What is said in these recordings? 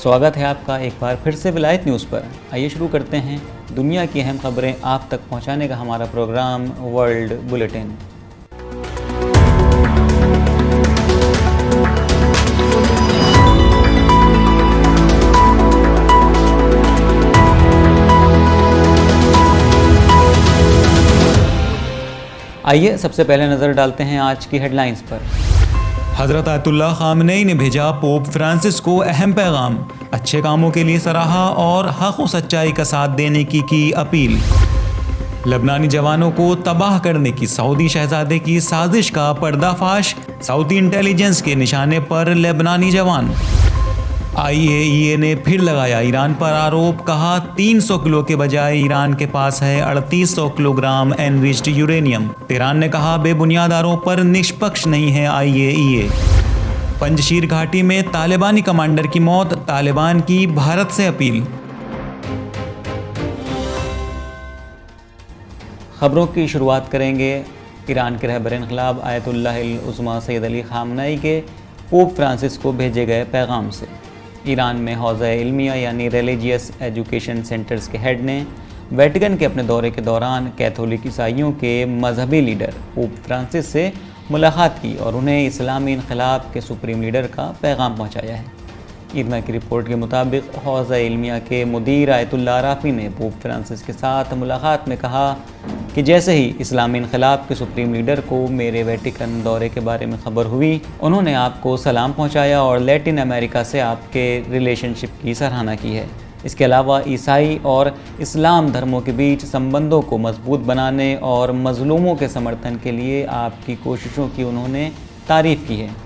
स्वागत है आपका एक बार फिर से विलायत न्यूज़ पर। आइए शुरू करते हैं दुनिया की अहम खबरें आप तक पहुंचाने का हमारा प्रोग्राम वर्ल्ड बुलेटिन। आइए सबसे पहले नज़र डालते हैं आज की हेडलाइंस पर। हज़रत आयतुल्लाह ख़ामनेई ने भेजा पोप फ्रांसिस को अहम पैगाम, अच्छे कामों के लिए सराहा और हक़ व सच्चाई का साथ देने की अपील। लबनानी जवानों को तबाह करने की सऊदी शहजादे की साजिश का पर्दाफाश, सऊदी इंटेलिजेंस के निशाने पर लेबनानी जवान। IAEA ने फिर लगाया ईरान पर आरोप, कहा 300 किलो के बजाय ईरान के पास है 3800 किलोग्राम एनरिच्ड यूरेनियम। तेहरान ने कहा बेबुनियाद आरोप पर निष्पक्ष नहीं है IAEA। पंजशीर घाटी में तालिबानी कमांडर की मौत, तालिबान की भारत से अपील। खबरों की शुरुआत करेंगे ईरान के रहबर इन्क़िलाब आयतुल्लाह उज़्मा सैयद अली ख़ामनेई के पोप फ्रांसिस को भेजे गए पैगाम से। ईरान में हौज़ा इल्मिया यानी रिलीजियस एजुकेशन सेंटर्स के हेड ने वेटिकन के अपने दौरे के दौरान कैथोलिक ईसाइयों के मजहबी लीडर पोप फ्रांसिस से मुलाकात की और उन्हें इस्लामी इन्क़िलाब के सुप्रीम लीडर का पैगाम पहुंचाया है। ईदना की रिपोर्ट के मुताबिक हौज़ा इल्मिया के मुदीर आयतुल्लाह राफ़ी ने पोप फ्रांसिस के साथ मुलाकात में कहा कि जैसे ही इस्लामी इन्क़िलाब के सुप्रीम लीडर को मेरे वेटिकन दौरे के बारे में खबर हुई, उन्होंने आपको सलाम पहुंचाया और लैटिन अमेरिका से आपके रिलेशनशिप की सराहना की है। इसके अलावा ईसाई और इस्लाम धर्मों के बीच संबंधों को मजबूत बनाने और मज़लूमों के समर्थन के लिए आपकी कोशिशों की उन्होंने तारीफ़ की है।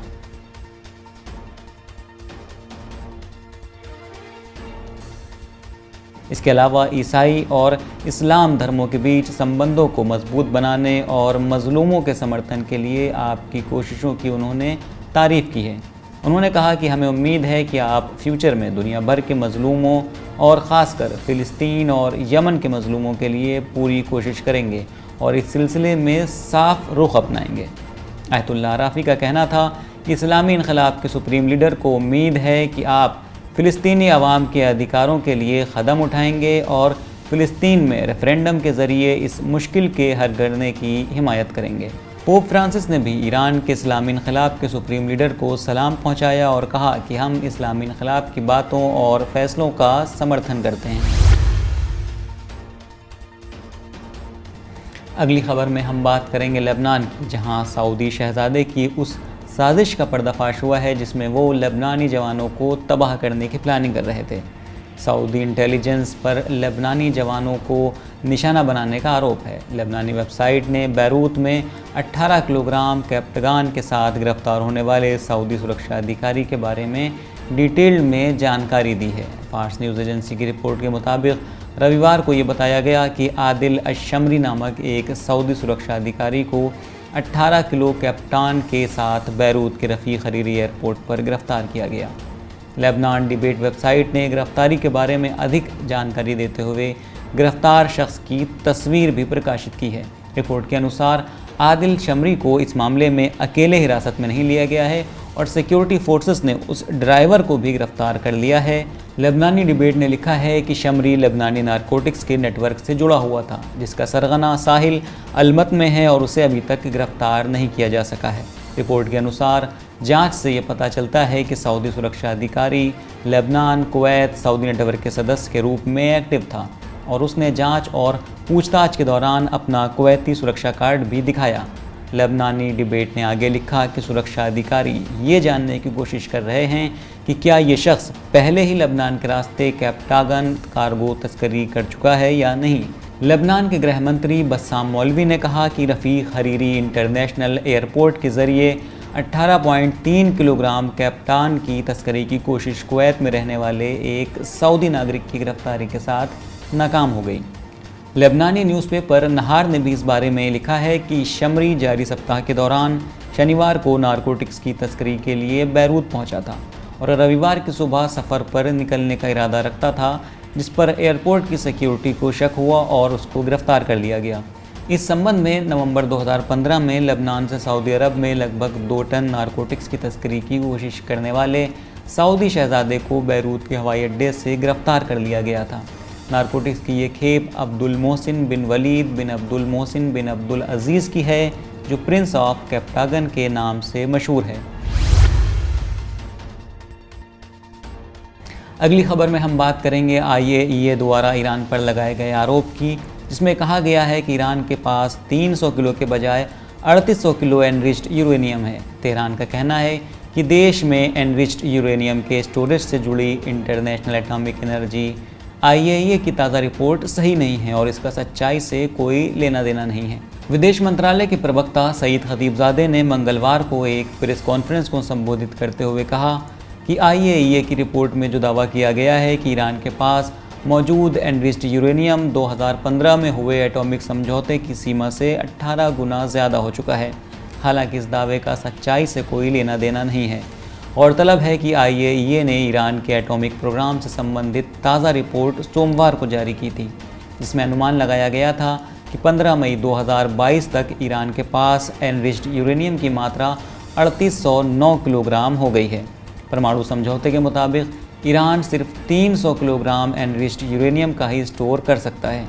इसके अलावा ईसाई और इस्लाम धर्मों के बीच संबंधों को मजबूत बनाने और मज़लूमों के समर्थन के लिए आपकी कोशिशों की उन्होंने तारीफ़ की है। उन्होंने कहा कि हमें उम्मीद है कि आप फ्यूचर में दुनिया भर के मज़लूमों और ख़ासकर फ़िलिस्तीन और यमन के मज़लूमों के लिए पूरी कोशिश करेंगे और इस सिलसिले में साफ रुख अपनाएंगे। आयतुल्लाह राफ़ी का कहना था कि इस्लामी इन्क़िलाब के सुप्रीम लीडर को उम्मीद है कि आप फ़िलिस्तीनी अवाम के अधिकारों के लिए कदम उठाएंगे और फ़िलिस्तीन में रेफरेंडम के ज़रिए इस मुश्किल के हल करने की हिमायत करेंगे। पोप फ्रांसिस ने भी ईरान के इस्लामी इन्क़िलाब के सुप्रीम लीडर को सलाम पहुंचाया और कहा कि हम इस्लामी इन्क़िलाब की बातों और फ़ैसलों का समर्थन करते हैं। अगली खबर में हम बात करेंगे लेबनान की, जहां सऊदी शहजादे की उस साजिश का पर्दाफाश हुआ है जिसमें वो लेबनानी जवानों को तबाह करने की प्लानिंग कर रहे थे। सऊदी इंटेलिजेंस पर लेबनानी जवानों को निशाना बनाने का आरोप है। लेबनानी वेबसाइट ने बैरूत में 18 किलोग्राम कैप्टगान के साथ गिरफ्तार होने वाले सऊदी सुरक्षा अधिकारी के बारे में डिटेल में जानकारी दी है। फार्स न्यूज़ एजेंसी की रिपोर्ट के मुताबिक रविवार को ये बताया गया कि आदिल अशमरी नामक एक सऊदी सुरक्षा अधिकारी को 18 किलो कैप्टान के साथ बैरूत के रफ़ीक हरीरी एयरपोर्ट पर गिरफ़्तार किया गया। लेबनान डिबेट वेबसाइट ने गिरफ़्तारी के बारे में अधिक जानकारी देते हुए गिरफ़्तार शख्स की तस्वीर भी प्रकाशित की है। रिपोर्ट के अनुसार आदिल शमरी को इस मामले में अकेले हिरासत में नहीं लिया गया है और सिक्योरिटी फोर्सेस ने उस ड्राइवर को भी गिरफ़्तार कर लिया है। लेबनानी डिबेट ने लिखा है कि शमरी लेबनानी नारकोटिक्स के नेटवर्क से जुड़ा हुआ था, जिसका सरगना साहिल अलमत में है और उसे अभी तक गिरफ्तार नहीं किया जा सका है। रिपोर्ट के अनुसार जांच से ये पता चलता है कि सऊदी सुरक्षा अधिकारी लेबनान कुवैत सऊदी नेटवर्क के सदस्य के रूप में एक्टिव था और उसने जांच और पूछताछ के दौरान अपना कुवैती सुरक्षा कार्ड भी दिखाया। लेबनानी डिबेट ने आगे लिखा कि सुरक्षा अधिकारी ये जानने की कोशिश कर रहे हैं कि क्या ये शख्स पहले ही लेबनान के रास्ते कैप्टागन कार्गो तस्करी कर चुका है या नहीं। लेबनान के गृह मंत्री बस्साम मौलवी ने कहा कि रफ़ीक हरीरी इंटरनेशनल एयरपोर्ट के ज़रिए 18.3 किलोग्राम कैप्टान की तस्करी की कोशिश कुवैत में रहने वाले एक सऊदी नागरिक की गिरफ्तारी के साथ नाकाम हो गई। लेबनानी न्यूज़पेपर नहार ने भी इस बारे में लिखा है कि शमरी जारी सप्ताह के दौरान शनिवार को नारकोटिक्स की तस्करी के लिए बैरूत पहुंचा था और रविवार की सुबह सफ़र पर निकलने का इरादा रखता था, जिस पर एयरपोर्ट की सिक्योरिटी को शक हुआ और उसको गिरफ्तार कर लिया गया। इस संबंध में नवंबर 2015 में लेबनान से सऊदी अरब में लगभग 2 टन नारकोटिक्स की तस्करी की कोशिश करने वाले सऊदी शहजादे को बैरूत के हवाई अड्डे से गिरफ्तार कर लिया गया था। नारकोटिक्स की ये खेप अब्दुल मोहसिन बिन वलीद बिन अब्दुल मोहसिन बिन अब्दुल अजीज़ की है, जो प्रिंस ऑफ कैप्टागन के नाम से मशहूर है। अगली खबर में हम बात करेंगे IAEA द्वारा ईरान पर लगाए गए आरोप की, जिसमें कहा गया है कि ईरान के पास 300 किलो के बजाय 3800 किलो एनरिच्ड यूरेनियम है। तेहरान का कहना है कि देश में एनरिच्ड यूरेनियम के स्टोरेज से जुड़ी इंटरनेशनल एटॉमिक एनर्जी IAEA की ताज़ा रिपोर्ट सही नहीं है और इसका सच्चाई से कोई लेना देना नहीं है। विदेश मंत्रालय के प्रवक्ता सईद खतीबजादे ने मंगलवार को एक प्रेस कॉन्फ्रेंस को संबोधित करते हुए कहा कि IAEA की रिपोर्ट में जो दावा किया गया है कि ईरान के पास मौजूद एनरिच्ड यूरेनियम 2015 में हुए एटॉमिक समझौते की सीमा से 18 गुना ज़्यादा हो चुका है। हालांकि इस दावे का सच्चाई से कोई लेना देना नहीं है। गौरतलब है कि IAEA ने ईरान के एटॉमिक प्रोग्राम से संबंधित ताज़ा रिपोर्ट सोमवार को जारी की थी, जिसमें अनुमान लगाया गया था कि 15 मई 2022 तक ईरान के पास एनरिच्ड यूरेनियम की मात्रा 3809 किलोग्राम हो गई है। परमाणु समझौते के मुताबिक ईरान सिर्फ 300 किलोग्राम एनरिच्ड यूरेनियम का ही स्टोर कर सकता है,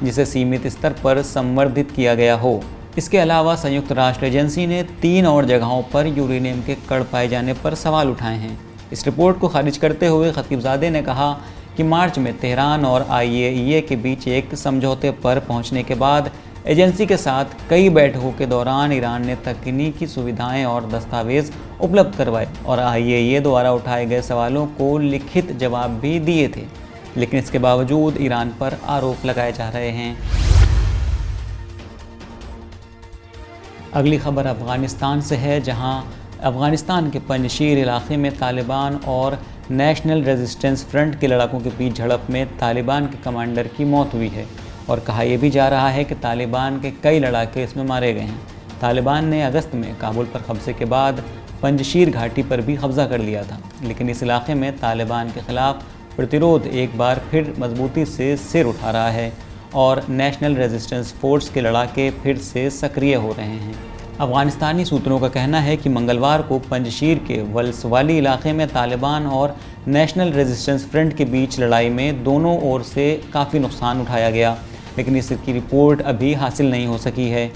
जिसे सीमित स्तर पर संवर्धित किया गया हो। इसके अलावा संयुक्त राष्ट्र एजेंसी ने 3 और जगहों पर यूरेनियम के कण पाए जाने पर सवाल उठाए हैं। इस रिपोर्ट को खारिज करते हुए खतीबजादे ने कहा कि मार्च में तेहरान और IAEA के बीच एक समझौते पर पहुंचने के बाद एजेंसी के साथ कई बैठकों के दौरान ईरान ने तकनीकी सुविधाएं और दस्तावेज उपलब्ध करवाए और IAEA द्वारा उठाए गए सवालों को लिखित जवाब भी दिए थे, लेकिन इसके बावजूद ईरान पर आरोप लगाए जा रहे हैं। अगली खबर अफ़गानिस्तान से है, जहां अफ़गानिस्तान के पंजशीर इलाके में तालिबान और नेशनल रेजिस्टेंस फ्रंट के लड़ाकों के बीच झड़प में तालिबान के कमांडर की मौत हुई है और कहा यह भी जा रहा है कि तालिबान के कई लड़ाके इसमें मारे गए हैं। तालिबान ने अगस्त में काबुल पर कब्जे के बाद पंजशीर घाटी पर भी कब्जा कर लिया था, लेकिन इस इलाके में तालिबान के ख़िलाफ़ प्रतिरोध एक बार फिर मजबूती से सिर उठा रहा है और नेशनल रेजिस्टेंस फोर्स के लड़ाके फिर से सक्रिय हो रहे हैं। अफ़गानिस्तानी सूत्रों का कहना है कि मंगलवार को पंजशीर के वल्सवाली इलाके में तालिबान और नेशनल रेजिस्टेंस फ्रंट के बीच लड़ाई में दोनों ओर से काफ़ी नुकसान उठाया गया, लेकिन इसकी रिपोर्ट अभी हासिल नहीं हो सकी है।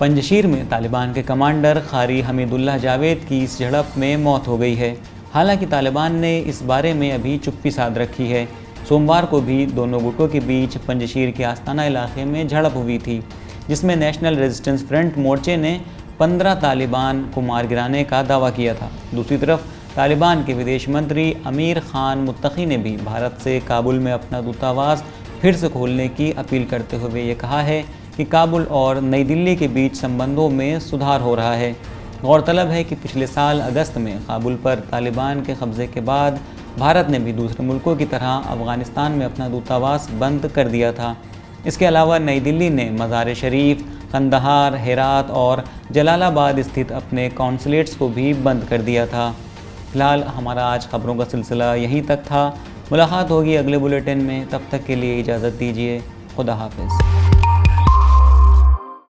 पंजशीर में तालिबान के कमांडर ख़ारी हमीदुल्लाह जावेद की इस झड़प में मौत हो गई है। हालांकि तालिबान ने इस बारे में अभी चुप्पी साध रखी है। सोमवार को भी दोनों गुटों के बीच पंजशीर के आस्ताना इलाके में झड़प हुई थी, जिसमें नेशनल रेजिस्टेंस फ्रंट मोर्चे ने 15 तालिबान को मार गिराने का दावा किया था। दूसरी तरफ तालिबान के विदेश मंत्री अमीर खान मुत्तकी ने भी भारत से काबुल में अपना दूतावास फिर से खोलने की अपील करते हुए ये कहा है कि काबुल और नई दिल्ली के बीच संबंधों में सुधार हो रहा है। गौरतलब है कि पिछले साल अगस्त में काबुल पर तालिबान के कब्ज़े के बाद भारत ने भी दूसरे मुल्कों की तरह अफ़गानिस्तान में अपना दूतावास बंद कर दिया था। इसके अलावा नई दिल्ली ने मज़ार शरीफ, कंदहार, हेरात और जलालाबाद स्थित अपने कॉन्सुलेट्स को भी बंद कर दिया था। फिलहाल हमारा आज खबरों का सिलसिला यहीं तक था। मुलाकात होगी अगले बुलेटिन में, तब तक के लिए इजाज़त दीजिए। खुदा हाफिज़।